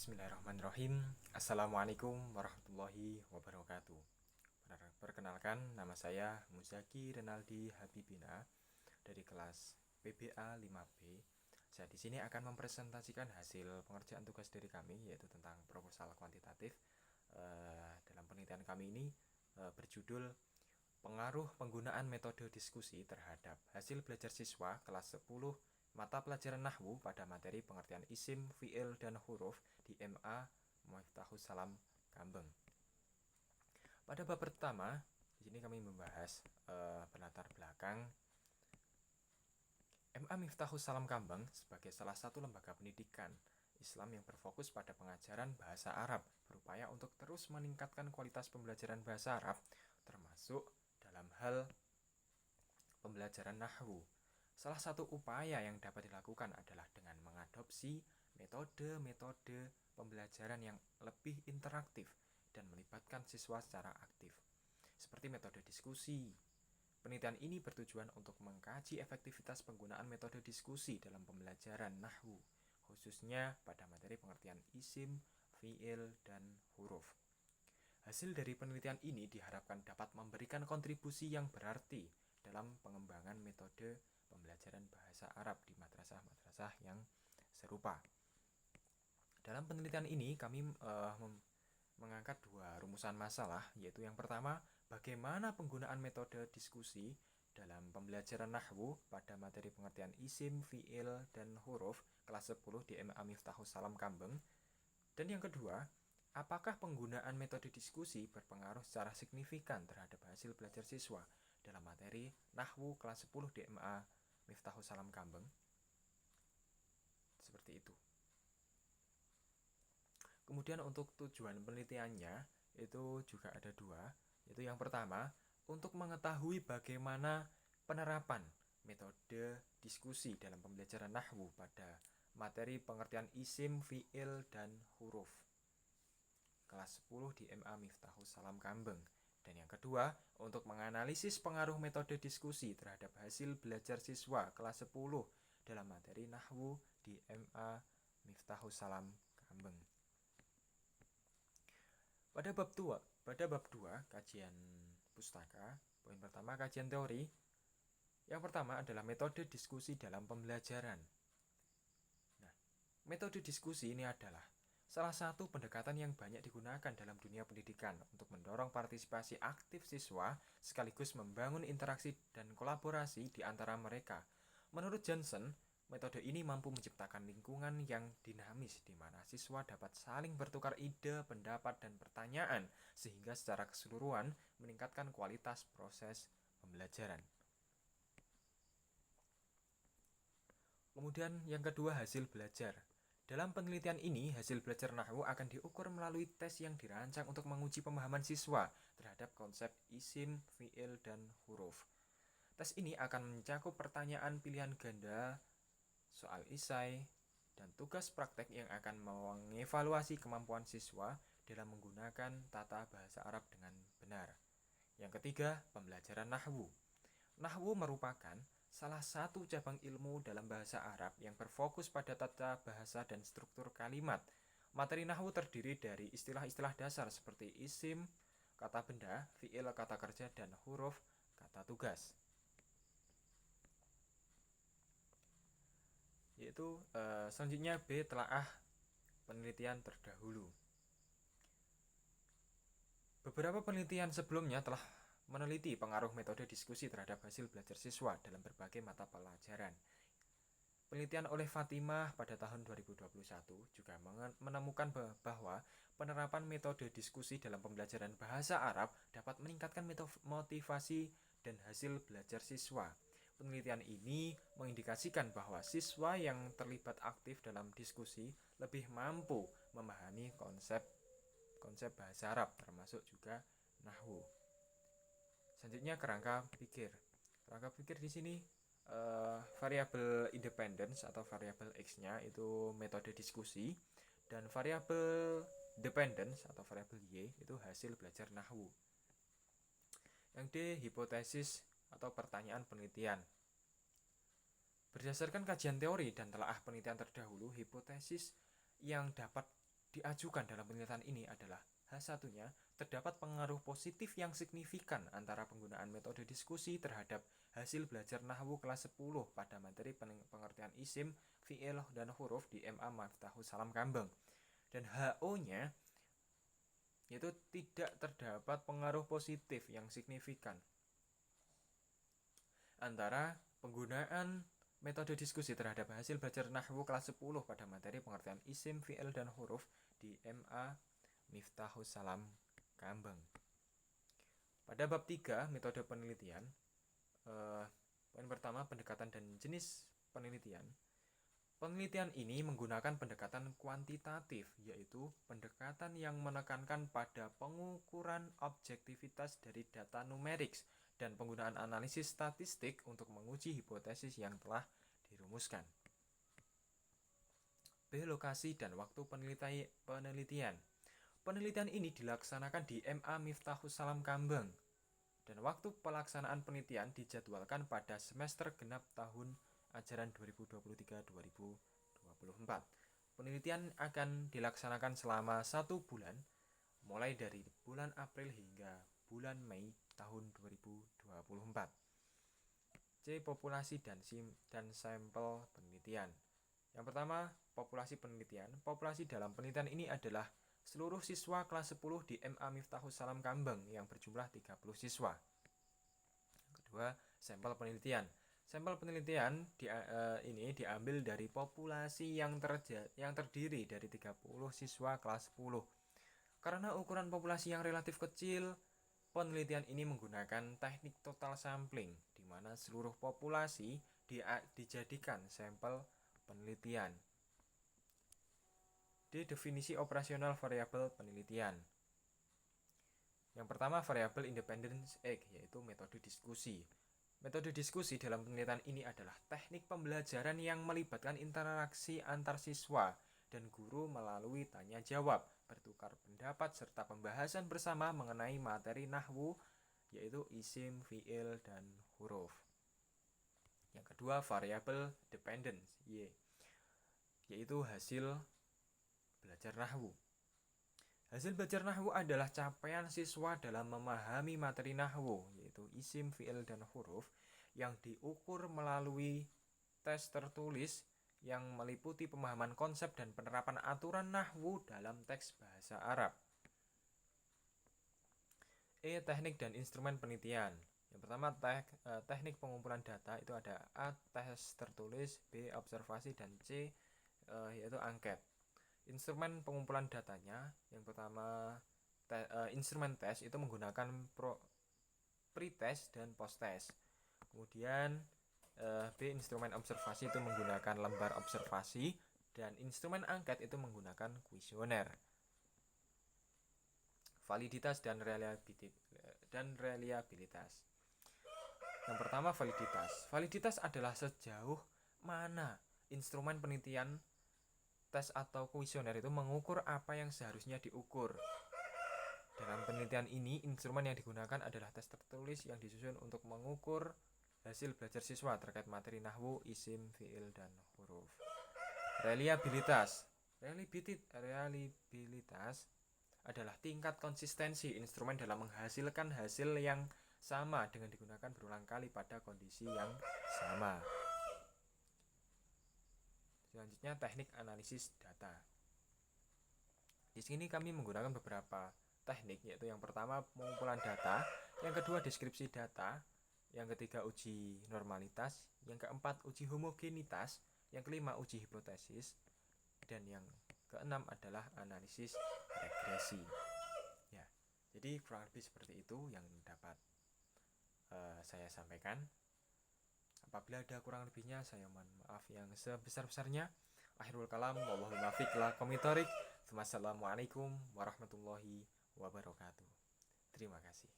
Bismillahirrahmanirrahim. Assalamualaikum warahmatullahi wabarakatuh. Perkenalkan, nama saya Muzaki Renaldi Habibina dari kelas PBA 5B. Saya di sini akan mempresentasikan hasil pengerjaan tugas dari kami, yaitu tentang proposal kuantitatif. Dalam penelitian kami ini berjudul Pengaruh Penggunaan Metode Diskusi terhadap Hasil Belajar Siswa kelas 10 mata pelajaran Nahwu pada materi pengertian isim, fiil, dan huruf di MA Miftahus Salam Kambeng. Pada bab pertama, di sini kami membahas latar belakang MA Miftahus Salam Kambeng sebagai salah satu lembaga pendidikan Islam yang berfokus pada pengajaran bahasa Arab, berupaya untuk terus meningkatkan kualitas pembelajaran bahasa Arab, termasuk dalam hal pembelajaran Nahwu. Salah satu upaya yang dapat dilakukan adalah dengan mengadopsi metode-metode pembelajaran yang lebih interaktif dan melibatkan siswa secara aktif, seperti metode diskusi. Penelitian ini bertujuan untuk mengkaji efektivitas penggunaan metode diskusi dalam pembelajaran Nahwu, khususnya pada materi pengertian isim, fiil, dan huruf. Hasil dari penelitian ini diharapkan dapat memberikan kontribusi yang berarti dalam pengembangan metode pembelajaran bahasa Arab di madrasah-madrasah yang serupa. Dalam penelitian ini kami mengangkat dua rumusan masalah, yaitu yang pertama, bagaimana penggunaan metode diskusi dalam pembelajaran Nahwu pada materi pengertian isim, fiil, dan huruf kelas 10 di MA Miftahus Salam Kambeng. Dan yang kedua, apakah penggunaan metode diskusi berpengaruh secara signifikan terhadap hasil belajar siswa dalam materi Nahwu kelas 10 di MA Miftahus Salam Kambeng? Seperti itu. Kemudian untuk tujuan penelitiannya itu juga ada dua, yaitu yang pertama, untuk mengetahui bagaimana penerapan metode diskusi dalam pembelajaran Nahwu pada materi pengertian isim, fiil, dan huruf kelas 10 di MA Miftahus Salam Kambeng. Dan yang kedua, untuk menganalisis pengaruh metode diskusi terhadap hasil belajar siswa kelas 10 dalam materi Nahwu di MA Miftahus Salam Kambeng. Pada bab 2, kajian pustaka, poin pertama kajian teori. Yang pertama adalah metode diskusi dalam pembelajaran. Nah, metode diskusi ini adalah salah satu pendekatan yang banyak digunakan dalam dunia pendidikan untuk mendorong partisipasi aktif siswa sekaligus membangun interaksi dan kolaborasi di antara mereka. Menurut Johnson, metode ini mampu menciptakan lingkungan yang dinamis di mana siswa dapat saling bertukar ide, pendapat, dan pertanyaan sehingga secara keseluruhan meningkatkan kualitas proses pembelajaran. Kemudian yang kedua, hasil belajar. Dalam penelitian ini, hasil belajar Nahwu akan diukur melalui tes yang dirancang untuk menguji pemahaman siswa terhadap konsep isim, fiil, dan huruf. Tes ini akan mencakup pertanyaan pilihan ganda, soal isai, dan tugas praktek yang akan mengevaluasi kemampuan siswa dalam menggunakan tata bahasa Arab dengan benar. Yang ketiga, pembelajaran Nahwu. Nahwu merupakan salah satu cabang ilmu dalam bahasa Arab yang berfokus pada tata bahasa dan struktur kalimat. Materi Nahwu terdiri dari istilah-istilah dasar seperti isim, kata benda, fiil, kata kerja, dan huruf, kata tugas. Yaitu selanjutnya B, telaah penelitian terdahulu. Beberapa penelitian sebelumnya telah meneliti pengaruh metode diskusi terhadap hasil belajar siswa dalam berbagai mata pelajaran. Penelitian oleh Fatimah pada tahun 2021 juga menemukan bahwa penerapan metode diskusi dalam pembelajaran bahasa Arab dapat meningkatkan motivasi dan hasil belajar siswa. Penelitian ini mengindikasikan bahwa siswa yang terlibat aktif dalam diskusi lebih mampu memahami konsep bahasa Arab, termasuk juga Nahwu. Selanjutnya kerangka pikir. Kerangka pikir di sini variabel independence atau variabel X-nya itu metode diskusi, dan variabel dependence atau variabel Y itu hasil belajar Nahwu. Yang D, hipotesis atau pertanyaan penelitian. Berdasarkan kajian teori dan telaah penelitian terdahulu, hipotesis yang dapat diajukan dalam penelitian ini adalah H1-nya, terdapat pengaruh positif yang signifikan antara penggunaan metode diskusi terhadap hasil belajar nahwu kelas 10 pada materi pengertian isim, fi'il, dan huruf di MA Miftahus Salam Kambang. Dan HO-nya yaitu tidak terdapat pengaruh positif yang signifikan antara penggunaan metode diskusi terhadap hasil belajar nahwu kelas 10 pada materi pengertian isim, fi'il, dan huruf di MA Miftahus Salam Kambang. Pada bab 3 metode penelitian, poin pertama pendekatan dan jenis penelitian. Penelitian ini menggunakan pendekatan kuantitatif, yaitu pendekatan yang menekankan pada pengukuran objektivitas dari data numerik dan penggunaan analisis statistik untuk menguji hipotesis yang telah dirumuskan. B. Lokasi dan waktu penelitian. Penelitian ini dilaksanakan di MA Miftahus Salam Kambang, dan waktu pelaksanaan penelitian dijadwalkan pada semester genap tahun ajaran 2023-2024. Penelitian akan dilaksanakan selama 1 bulan, mulai dari bulan April hingga bulan Mei tahun 2024. C. Populasi dan sampel penelitian. Yang pertama, populasi penelitian. Populasi dalam penelitian ini adalah seluruh siswa kelas 10 di MA Miftahus Salam Kambang yang berjumlah 30 siswa. Yang kedua, sampel penelitian. Sampel penelitian ini diambil dari populasi yang terdiri dari 30 siswa kelas 10. Karena ukuran populasi yang relatif kecil, penelitian ini menggunakan teknik total sampling, di mana seluruh populasi dijadikan sampel penelitian. D. Definisi operasional variabel penelitian. Yang pertama, variabel independence X, yaitu metode diskusi. Metode diskusi dalam penelitian ini adalah teknik pembelajaran yang melibatkan interaksi antar siswa dan guru melalui tanya jawab, bertukar pendapat, serta pembahasan bersama mengenai materi nahwu, yaitu isim, fi'il, dan huruf. Yang kedua, variabel dependence Y, yaitu hasil belajar nahwu. Hasil belajar nahwu adalah capaian siswa dalam memahami materi nahwu, yaitu isim, fi'il, dan huruf, yang diukur melalui tes tertulis yang meliputi pemahaman konsep dan penerapan aturan nahwu dalam teks bahasa Arab. E. Teknik dan instrumen penelitian. Yang pertama, teknik pengumpulan data, itu ada A. Tes tertulis, B. Observasi, dan C. Yaitu angket. Instrumen pengumpulan datanya, yang pertama instrumen tes itu menggunakan pre-test dan post-test. Kemudian B. Instrumen observasi itu menggunakan lembar observasi, dan instrumen angket itu menggunakan kuesioner. Validitas dan reliabilitas. Yang pertama, validitas. Validitas adalah sejauh mana instrumen penelitian, tes atau kuesioner itu mengukur apa yang seharusnya diukur. Dalam penelitian ini, instrumen yang digunakan adalah tes tertulis yang disusun untuk mengukur hasil belajar siswa terkait materi nahwu, isim, fi'il, dan huruf. Reliabilitas. Reliabilitas adalah tingkat konsistensi instrumen dalam menghasilkan hasil yang sama dengan digunakan berulang kali pada kondisi yang sama. Selanjutnya, teknik analisis data. Di sini kami menggunakan beberapa teknik, yaitu yang pertama pengumpulan data, yang kedua deskripsi data, yang ketiga uji normalitas, yang keempat uji homogenitas, yang kelima uji hipotesis, dan yang keenam adalah analisis regresi. Ya, jadi kurang lebih seperti itu yang dapat saya sampaikan. Apabila ada kurang lebihnya, saya mohon maaf yang sebesar-besarnya. Akhirul kalam, wallahul muwaffiq ila aqwamit thoriq. Wassalamualaikum warahmatullahi wabarakatuh. Terima kasih.